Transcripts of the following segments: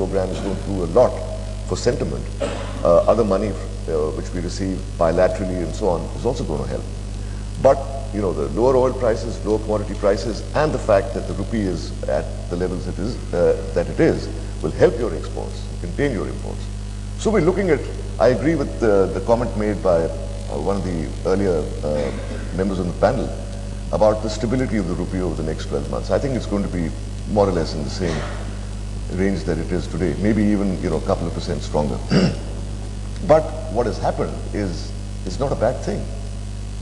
program is going to do a lot for sentiment. Other money which we receive bilaterally and so on is also going to help. But the lower oil prices, lower commodity prices, and the fact that the rupee is at the levels that it is will help your exports, contain your imports. So we're looking at, I agree with the comment made by one of the earlier members on the panel about the stability of the rupee over the next 12 months. I think it's going to be more or less in the same range that it is today, maybe even a couple of percent stronger. But what has happened is not a bad thing.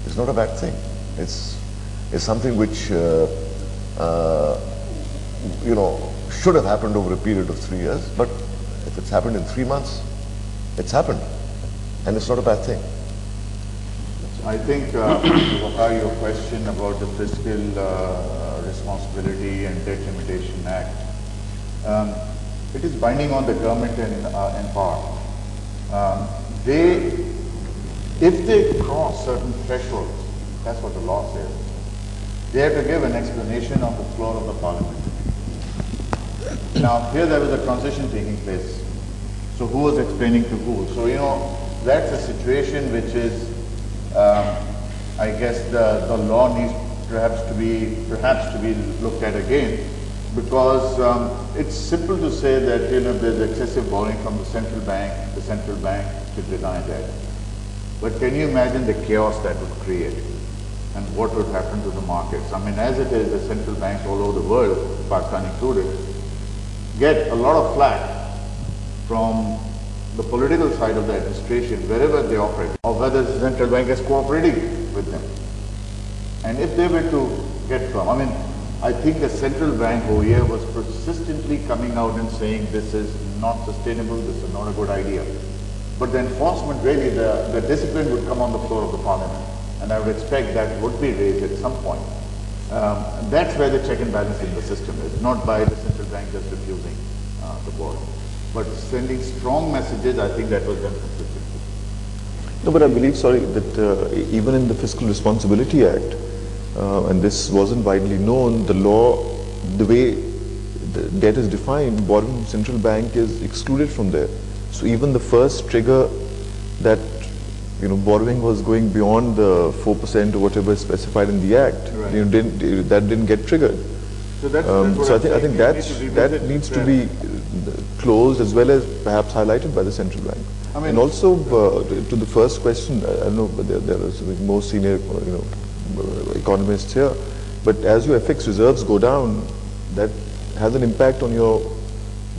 It's not a bad thing. It's something which should have happened over a period of 3 years. But if it's happened in 3 months, it's happened, and it's not a bad thing. I think, your question about the Fiscal Responsibility and Debt Limitation Act, it is binding on the government in part. If they cross certain thresholds, that's what the law says, they have to give an explanation on the floor of the parliament. Now, here there was a transition taking place. So who was explaining to who? So, that's a situation which is, I guess the law needs perhaps to be looked at again, because it's simple to say that there's excessive borrowing from the central bank should deny that. But can you imagine the chaos that would create and what would happen to the markets? I mean, as it is, the central banks all over the world, Pakistan included, get a lot of flack from the political side of the administration wherever they operate, or whether the central bank is cooperating with them. And if they were to get firm, I think the central bank over here was persistently coming out and saying this is not sustainable, this is not a good idea. But the enforcement, really, the discipline would come on the floor of the parliament. And I would expect that would be raised at some point. That's where the check and balance in the system is, not by the central bank just refusing the borrowing. But sending strong messages, I think that was done consistently. No, but I believe, that even in the Fiscal Responsibility Act, and this wasn't widely known, the law, the way the debt is defined, borrowing from central bank is excluded from there. So even the first trigger that borrowing was going beyond the 4% or whatever is specified in the Act, right, that didn't get triggered. So, that's I think that needs to be closed as well as perhaps highlighted by the central bank. And also to the first question, I don't know, but there are more senior economists here, but as your FX reserves go down, that has an impact on your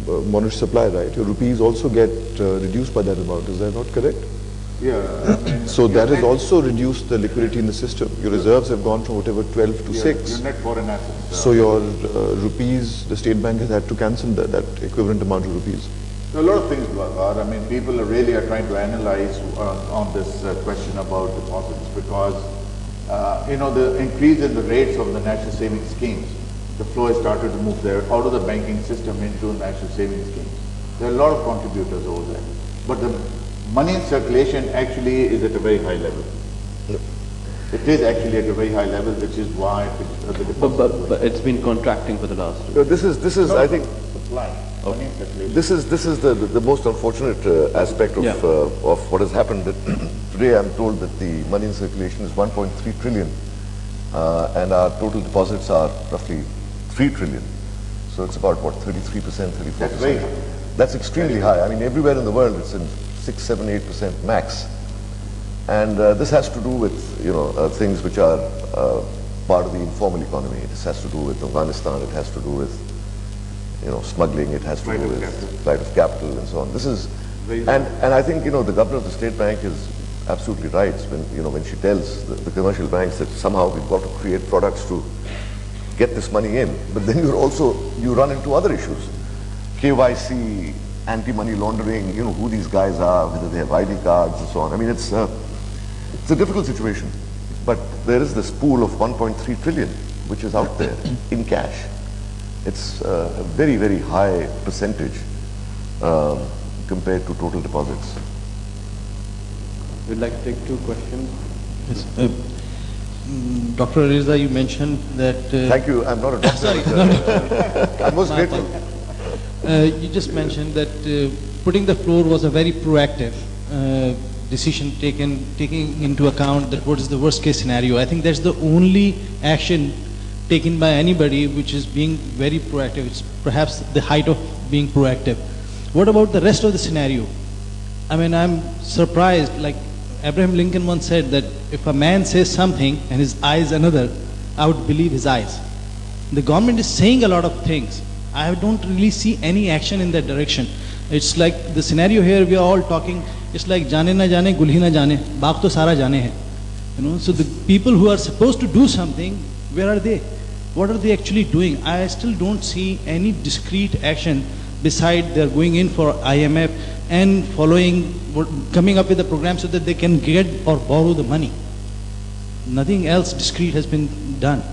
monetary supply, right? Your rupees also get reduced by that amount. Is that not correct? Yeah. So that has also reduced the liquidity in the system. Your reserves have gone from whatever 12 to 6. Your net foreign assets. So your rupees, the state bank has had to cancel that equivalent amount of rupees. There are a lot of things, Bhagat. People really are trying to analyze on this question about deposits, because the increase in the rates of the national savings schemes, the flow has started to move there out of the banking system into national savings schemes. There are a lot of contributors over there, but the money in circulation actually is at a very high level. Yep. It is actually at a very high level, which is why the deposits. But it's been contracting for the last. This is I think supply. Money in circulation. This is the most unfortunate aspect of what has happened. Today I'm told that the money in circulation is 1.3 trillion, and our total deposits are roughly 3 trillion. So it's about 33%, 34%. That's very high. That's extremely high. Everywhere in the world it's in 6, 7, 8% max. And this has to do with things which are part of the informal economy. This has to do with Afghanistan. It has to do with smuggling. It has to do with flight of capital and so on. This is and I think the governor of the state bank is absolutely right when she tells the commercial banks that somehow we've got to create products to get this money in. But then you run into other issues, KYC, anti-money laundering. Who these guys are, whether they have ID cards and so on. It's a difficult situation, but there is this pool of 1.3 trillion which is out there in cash. It's a very, very high percentage compared to total deposits. We'd like to take 2 questions. Yes. Dr. Raza, you mentioned that... Thank you. I'm not a doctor. Sorry. I'm most grateful. You just mentioned that putting the floor was a very proactive decision taking into account that what is the worst case scenario. I think that's the only action taken by anybody which is being very proactive. It's perhaps the height of being proactive. What about the rest of the scenario? I mean, I'm surprised, like Abraham Lincoln once said that if a man says something and his eyes another, I would believe his eyes. The government is saying a lot of things. I don't really see any action in that direction. It's like the scenario here, we are all talking, it's like jaane na jaane, gulhi na jaane, baag to sara jaane hai. You know, so the people who are supposed to do something, where are they? What are they actually doing? I still don't see any discrete action beside they're going in for IMF and following, coming up with a program so that they can get or borrow the money. Nothing else discrete has been done.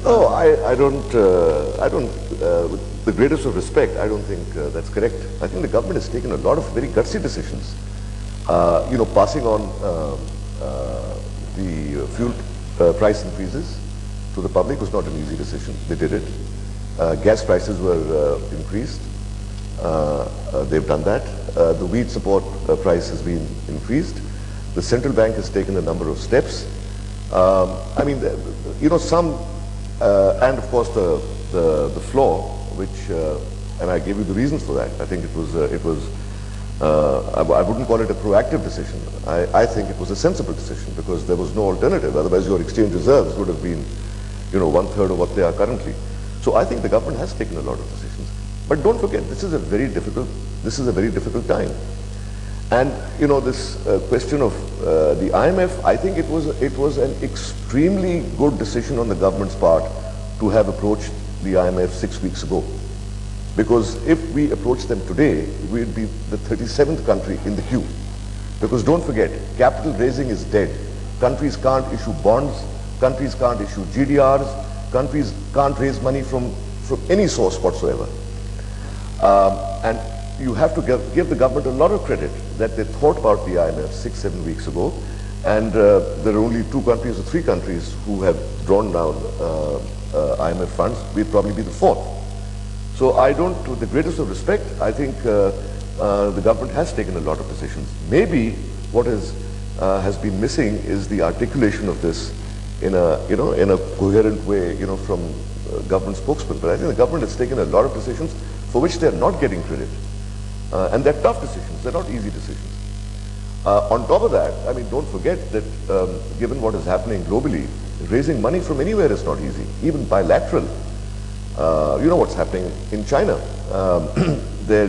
No, I don't, with the greatest of respect, I don't think that's correct. I think the government has taken a lot of very gutsy decisions. You know, passing on the fuel price increases to the public was not an easy decision. They did it. Gas prices were increased. They've done that. The wheat support price has been increased. The central bank has taken a number of steps. I mean, you know, some, and of course the floor, which, and I gave you the reasons for that. I think it was, I wouldn't call it a proactive decision. I think it was a sensible decision because there was no alternative. Otherwise your exchange reserves would have been, you know, 1/3 of what they are currently. So I think the government has taken a lot of decisions. But don't forget, this is a very difficult time. And you know, this question of the IMF, I think it was an extremely good decision on the government's part to have approached the IMF 6 weeks ago. Because if we approach them today, we'd be the 37th country in the queue. Because don't forget, capital raising is dead. Countries can't issue bonds, countries can't issue GDRs, countries can't raise money from any source whatsoever. And you have to give the government a lot of credit that they thought about the IMF 6-7 weeks ago, and there are only 2 countries or 3 countries who have drawn down IMF funds. We'd probably be the 4th. So I don't, with the greatest of respect, I think the government has taken a lot of decisions. Maybe what has been missing is the articulation of this in a coherent way, you know, from government spokesman. But I think the government has taken a lot of decisions for which they are not getting credit. And they're tough decisions, they're not easy decisions. On top of that, I mean, don't forget that given what is happening globally, raising money from anywhere is not easy, even bilateral. You know what's happening in China. They're